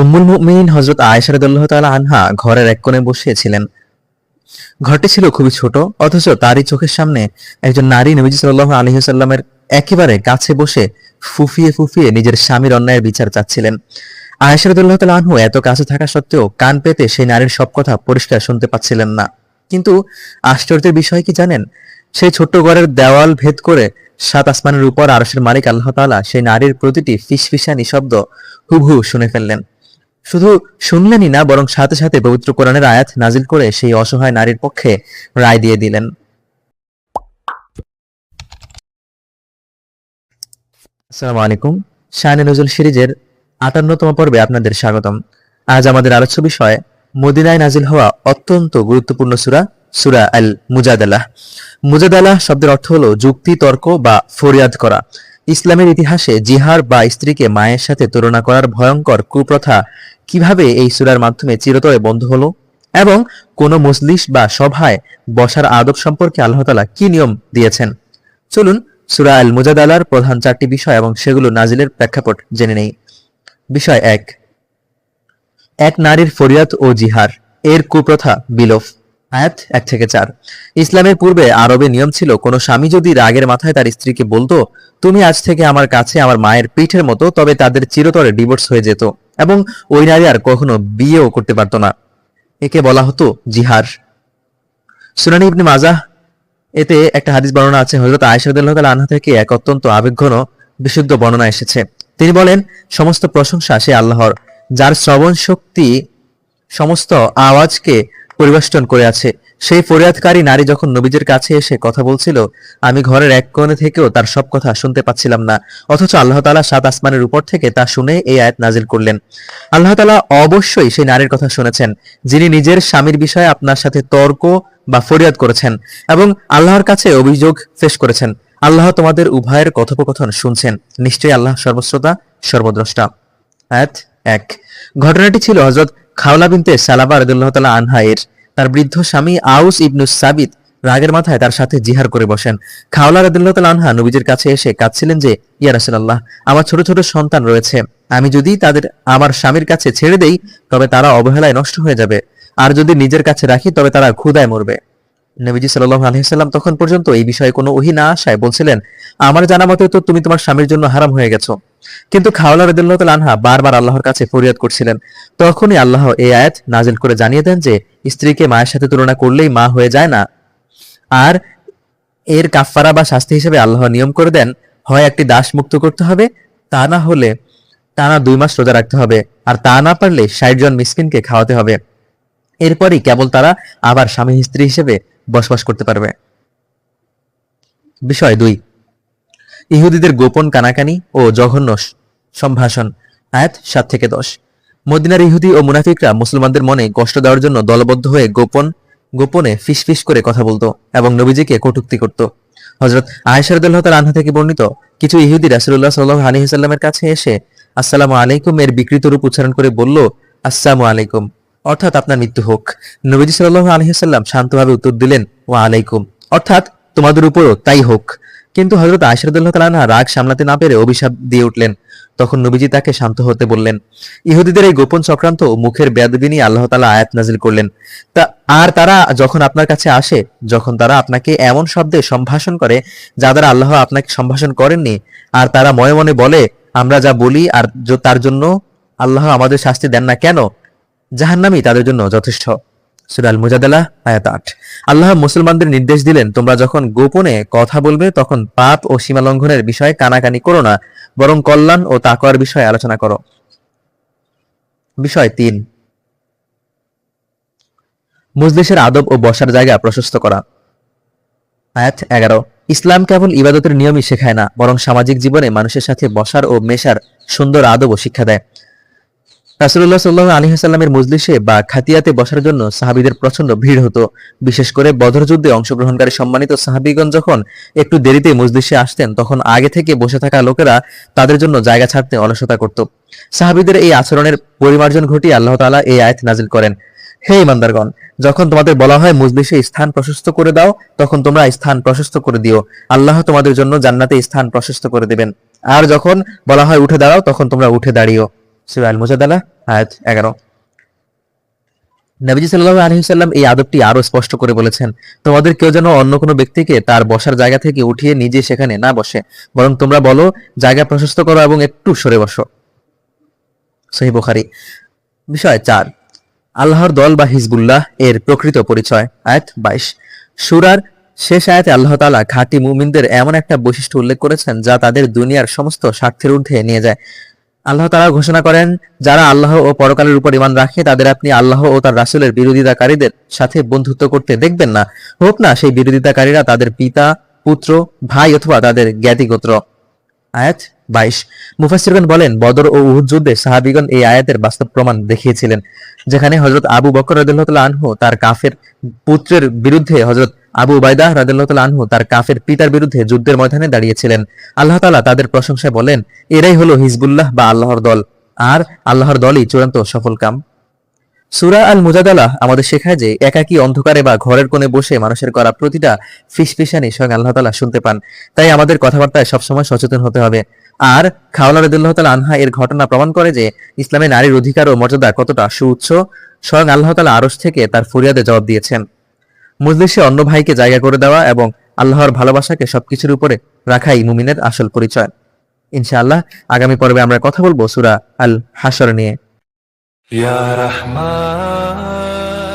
উম্মুল মুমিনিন হযরত আয়েশা রাদিয়াল্লাহু তাআলা আনহা ঘরের এক কোণে বসেছিলেন। ঘরটি ছিল খুবই ছোট, অথচ তারই চোখের সামনে একজন নারী নবীজি সাল্লাল্লাহু আলাইহি ওয়াসাল্লামের একেবারে কাছে বসে ফুফিয়ে ফুফিয়ে নিজের স্বামীর অন্যায়ের বিচার চাচ্ছিলেন। আয়েশা রাদিয়াল্লাহু তাআলা আনহু এত কাছে থাকা সত্ত্বেও কান পেতে সেই নারীর সব কথা পরিষ্কার শুনতে পাচ্ছিলেন না। কিন্তু আশ্চর্যের বিষয় কি জানেন? সেই ছোট্ট ঘরের দেওয়াল ভেদ করে সাত আসমানের উপর আরশের মালিক আল্লাহ তাআলা সেই নারীর প্রতিটি ফিসফিসানি শব্দ হুবহু শুনে ফেললেন। শুধু শুনলেনই না, বরং সাথে সাথে পবিত্র কোরআনের আয়াত নাজিল করে সেই অসহায় নারীর পক্ষে রায় দিয়ে দিলেন। আসসালামু আলাইকুম। শানে নজুল সিরিজের ৫৮তম পর্বে আপনাদের স্বাগতম। আজ আমাদের আলোচ্য বিষয় মদিনায় নাজিল হওয়া অত্যন্ত গুরুত্বপূর্ণ সূরা, সূরা আল মুজাদালাহ। মুজাদালাহ শব্দের অর্থ হলো যুক্তি, তর্ক বা ফরিয়াদ করা। ইসলামের ইতিহাসে জিহার বা স্ত্রীকে মায়ের সাথে তুলনা করার ভয়ঙ্কর কুপ্রথা কিভাবে এই সূরার মাধ্যমে চিরতরে বন্ধ হলো, এবং কোন মজলিস বা সভায় বসার আদব সম্পর্কে আল্লাহ তাআলা কি নিয়ম দিয়েছেন, চলুন সূরা আল মুজাদালার প্রধান ৪টি বিষয় এবং সেগুলো নাজিলের প্রেক্ষাপট জেনে নেই। বিষয় ১, এক নারীর ফরিয়াদ ও জিহার, এর কুপ্রথা বিলোপ। আয়াত ১ থেকে ৪। ইসলামের পূর্বে আরবে নিয়ম ছিল, কোনো স্বামী যদি রাগের মাথায় তার স্ত্রীকে বলতো, তুমি আজ থেকে আমার কাছে আমার মায়ের পিঠের মতো, তবে তাদের চিরতরে ডিভোর্স হয়ে যেত এবং ওই নারী আর কখনো বিয়েও করতে পারত না। একে বলা হতো জিহার। সুনানি ইবনে মাজাহ এতে একটা হাদিস বর্ণনা আছে, হযরত আয়েশা রাদিয়াল্লাহু তাআলা আনহা থেকে এক অত্যন্ত আবেগঘন বিশুদ্ধ বর্ণনা এসেছে। তিনি বলেন, সমস্ত প্রশংসা সে আল্লাহর, যার শ্রবণ শক্তি সমস্ত আওয়াজকে পরিবেষ্টন করে আছে। সেই ফরিয়াদকারী নারী যখন নবীজের কাছে এসে কথা বলছিল, আমি ঘরের এক কোণে থেকেও তার সব কথা শুনতে পাচ্ছিলাম না, অথচ আল্লাহ তাআলা সাত আসমানের উপর থেকে তা শুনে এই আয়াত নাজিল করলেন। আল্লাহ তাআলা অবশ্যই সেই নারীর কথা শুনেছেন, যিনি নিজের স্বামীর বিষয়ে আপনার সাথে তর্ক বা ফরিয়াদ করেছেন এবং আল্লাহর কাছে অভিযোগ পেশ করেছেন। আল্লাহ তোমাদের উভয়ের কথোপকথন শুনছেন, নিশ্চয়ই আল্লাহ সর্বশ্রোতা সর্বদ্রষ্টা। আয়াত ১। ঘটনাটি ছিল হযরত খাওলা বিনতে সালাবা রাদিয়াল্লাহু তাআলা আনহা এর। তার বৃদ্ধ স্বামী আউস ইবনুস সাবিত রাগের মাথায় তার সাথে জিহার করে বসেন। খাওলা রাদিয়াল্লাহু তাআলা আনহা নবীজির কাছে এসে কাঁদছিলেন যে, ইয়া রাসূলুল্লাহ, আমার ছোট ছোট সন্তান রয়েছে, আমি যদি তাদের আমার স্বামীর কাছে ছেড়ে দেই তবে তারা অবহেলায় নষ্ট হয়ে যাবে, আর যদি নিজের কাছে রাখি তবে তারা ক্ষুধায় মরবে। নবীজি সাল্লাল্লাহু আলাইহি ওয়াসাল্লাম তখন পর্যন্ত এই বিষয়ে কোনো ওহী না আসায় বলছিলেন, আমার জানা মতে তো তুমি তোমার স্বামীর জন্য হারাম হয়ে গেছো। কিন্তু খাওলা রাদিয়াল্লাহু তাআলা আনহা বারবার আল্লাহর কাছে ফরিয়াদ করছিলেন। তখনই আল্লাহ এই আয়াত নাজিল করে জানিয়ে দেন যে, স্ত্রীকে মায়ের সাথে তুলনা করলেই মা হয়ে যায় না, আর এর কাফফারা বা শাস্তি হিসেবে আল্লাহ নিয়ম করে দেন, হয় একটি দাস মুক্ত করতে হবে, তা না হলে টানা ২ মাস রোজা রাখতে হবে, আর তা না পারলে ৬০ জন মিসকিনকে খাওয়াতে হবে। এরপরই কেবল তারা আবার স্বামী স্ত্রী হিসেবে বসবাস করতে পারবে। বিষয় ২, ইহুদিদের গোপন কানাকানি ও জঘন্য সম্ভাষণ। আয়াত ৭ থেকে ১০। মদিনার ইহুদি ও মুনাফিকরা মুসলমানদের মনে কষ্ট দেওয়ার জন্য দলবদ্ধ হয়ে গোপনে ফিসফিস করে কথা বলতো এবং নবীজিকে কটূক্তি করত। হযরত আয়েশা রাদিয়াল্লাহু তাআলা আনহা থেকে বর্ণিত, কিছু ইহুদি রাসূলুল্লাহ সাল্লাল্লাহু আলাইহি ওয়াসাল্লামের কাছে এসে আসসালামু আলাইকুম এর বিকৃত রূপ উচ্চারণ করে বলল, আসসালামু আলাইকুম, অর্থাৎ আপনার মৃত্যু হোক। নবীজি সাল্লাল্লাহু আলাইহি ওয়াসাল্লাম শান্তভাবে উত্তর দিলেন, ওয়া আলাইকুম, অর্থাৎ তোমাদের উপরও তাই হোক। কিন্তু হযরত আয়েশা রাদিয়াল্লাহু তাআলা আনহা রাগ সামলাতে না পেরে অভিশাপ দিয়ে উঠলেন। তখন নবীজি তাকে শান্ত হতে বললেন। ইহুদিদের এই গোপন চক্রান্ত ও মুখের বেয়াদবি নিয়ে আল্লাহ তাআলা আয়াত নাজিল করলেন। আর তারা যখন আপনার কাছে আসে, যখন তারা আপনাকে এমন শব্দে সম্ভাষণ করে যা দ্বারা আল্লাহ আপনাকে সম্ভাষণ করেননি, আর তারা মনে মনে বলে, আমরা যা বলি আর তার জন্য আল্লাহ আমাদের শাস্তি দেন না কেন, জাহান্নামই তাদের জন্য যথেষ্ট। সূরা আল মুজাদালাহ আয়াত ৮। আল্লাহ মুসলমানদের নির্দেশ দিলেন, তোমরা যখন গোপনে কথা বলবে তখন পাপ ও সীমা লঙ্ঘনের বিষয়ে কানাকানি করো না, বরং কল্যাণ ও তাকওয়ার বিষয়ে আলোচনা করো। বিষয় ৩, মজলিসের আদব ও বসার জায়গা প্রশস্ত করা। আয়াত ১১। ইসলাম কেবল ইবাদতের নিয়মই শেখায় না, বরং সামাজিক জীবনে মানুষের সাথে বসার ও মেশার সুন্দর আদবও শিক্ষা দেয়। রাসূলুল্লাহ সাল্লাল্লাহু আলাইহি ওয়াসাল্লামের মজলিসে বা খাতিয়াতে বসার জন্য সাহাবীদের প্রচন্ড ভিড় হতো। বিশেষ করে বদর যুদ্ধে অংশগ্রহণকারী সম্মানিত সাহাবীগণ যখন একটু দেরিতে মজলিসে আসতেন, তখন আগে থেকে বসে থাকা লোকেরা তাদের জন্য জায়গা ছাড়তে অলসতা করত। সাহাবীদের এই আচরণের পরিমার্জন ঘটিয়ে আল্লাহ তাআলা এই আয়াত নাজিল করেন, হে ঈমানদারগণ, যখন তোমাদের বলা হয় মজলিসে স্থান প্রশস্ত করে দাও, তখন তোমরা স্থান প্রশস্ত করে দিও, আল্লাহ তোমাদের জন্য জান্নাতে স্থান প্রশস্ত করে দেবেন। আর যখন বলা হয় উঠে দাঁড়াও, তখন তোমরা উঠে দাঁড়িও। সূরা আল মুজাদালা আয়াত 11। নবীজি সাল্লাল্লাহু আলাইহি ওয়াসাল্লাম এই আদবটি আরো স্পষ্ট করে বলেছেন, তোমাদের কেউ যেন অন্য কোনো ব্যক্তিকে তার বসার জায়গা থেকে উঠিয়ে নিজে সেখানে না বসে, বরং তোমরা বলো জায়গা প্রশস্ত করো এবং একটু সরে বসো। সহিহ বুখারী। বিষয় 4, আল্লাহর দল বা হিজবুল্লাহ এর প্রকৃত পরিচয়। আয়াত 22। সূরার শেষ আয়াতে আল্লাহ তাআলা খাঁটি মুমিনদের এমন একটা বৈশিষ্ট্য উল্লেখ করেছেন যা তাদের দুনিয়ার সমস্ত স্বার্থের ঊর্ধ্বে নিয়ে যায়। আল্লাহ তাআলা ঘোষণা করেন, যারা আল্লাহ ও পরকালের উপর ঈমান রাখে তাদের আপনি আল্লাহ ও তার রাসূলের বিরোধিতাকারীদের সাথে বন্ধুত্ব করতে দেখবেন না, হোক না সেই বিরোধিতাকারীরা তাদের পিতা, পুত্র, ভাই অথবা তাদের জ্ঞাতিগোত্র। আয়াত 22। মুফাসসিরগণ বলেন, বদর ও উহুদ যুদ্ধে সাহাবীগণ এই আয়াতের বাস্তব প্রমাণ দেখিয়েছিলেন, যেখানে হযরত আবু বকর রাদিয়াল্লাহু তাআলা আনহু তার কাফের পুত্রের বিরুদ্ধে হযরত আবু উবাইদা রাদিয়াল্লাহু তাআলা আনহু তার কাফের পিতার বিরুদ্ধে যুদ্ধের ময়দানে দাঁড়িয়েছিলেন। আল্লাহ তাআলা তাদের প্রশংসায় বলেন, এরাই হলো হিজবুল্লাহ বা আল্লাহর দল, আর আল্লাহর দলই চূড়ান্ত সফলকাম। সূরা আল মুজাদালা আমাদের শেখায় যে একাকী অন্ধকারে বা ঘরের কোণে বসে মানুষের করা প্রতিটা ফিসফিসানি স্বয়ং আল্লাহ তাআলা শুনতে পান। তাই আমাদের কথাবার্তায় সবসময় সচেতন হতে হবে। আর খাওলা রাদিয়াল্লাহু তাআলা আনহা এর ঘটনা প্রমাণ করে যে ইসলামে নারীর অধিকার ও মর্যাদা কতটা সুউচ্চ। স্বয়ং আল্লাহ তাআলা আরশ থেকে তার ফরিয়াদে জবাব দিয়েছেন। মজলিসে অন্য ভাইকে জায়গা করে দেওয়া এবং আল্লাহর ভালোবাসাকে সবকিছুর উপরে রাখাই মুমিনের আসল পরিচয়। ইনশাআল্লাহ আগামী পর্বে আমরা কথা বলবো সূরা আল হাশর নিয়ে। Ya Rahman